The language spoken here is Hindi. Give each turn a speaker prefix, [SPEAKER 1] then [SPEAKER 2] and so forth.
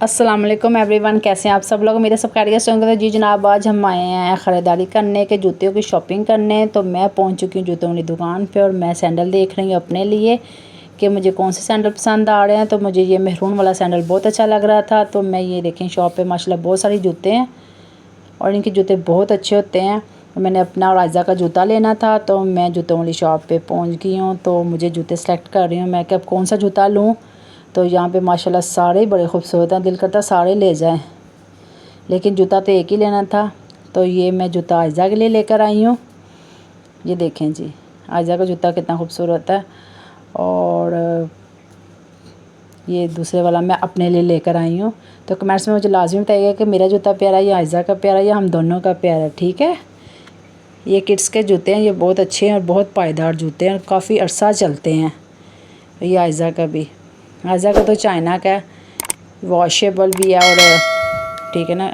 [SPEAKER 1] अस्सलाम वालेकुम एवरीवन, कैसे हैं आप सब लोग। मेरे सब खैरियत से होंगे। तो जी जनाब, आज हम आए हैं ख़रीदारी करने के, जूतों की शॉपिंग करने। तो मैं पहुंच चुकी हूँ जूतों वाली दुकान पे और मैं सैंडल देख रही हूँ अपने लिए कि मुझे कौन से सैंडल पसंद आ रहे हैं। तो मुझे ये मेहरून वाला सैंडल बहुत अच्छा लग रहा था। तो मैं ये देखें, शॉप पे माशाल्लाह बहुत सारे जूते हैं और इनके जूते बहुत अच्छे होते हैं। मैंने अपना और आयज़ा का जूता लेना था, तो मैं जूतों वाली शॉप पे पहुंच गई हूँ। तो मुझे जूते सेलेक्ट कर रही हूँ मैं कि अब कौन सा जूता लूँ। तो यहाँ पे माशाल्लाह सारे बड़े खूबसूरत हैं, दिल करता सारे ले जाएं, लेकिन जूता तो एक ही लेना था। तो ये मैं जूता आयज़ा के लिए लेकर आई हूँ। ये देखें जी, आयज़ा का जूता कितना खूबसूरत है। और ये दूसरे वाला मैं अपने लिए लेकर आई हूँ। तो कमेंट्स में मुझे लाजमी बताइएगा कि मेरा जूता प्यारा है या आयज़ा का प्यारा है या हम दोनों का प्यारा है, ठीक है। ये किड्स के जूते हैं, ये बहुत अच्छे हैं और बहुत पायदार जूते हैं और काफ़ी अरसा चलते हैं। ये आयज़ा का भी, आयज़ा का तो चाइना का है, वॉशेबल भी है और ठीक है ना।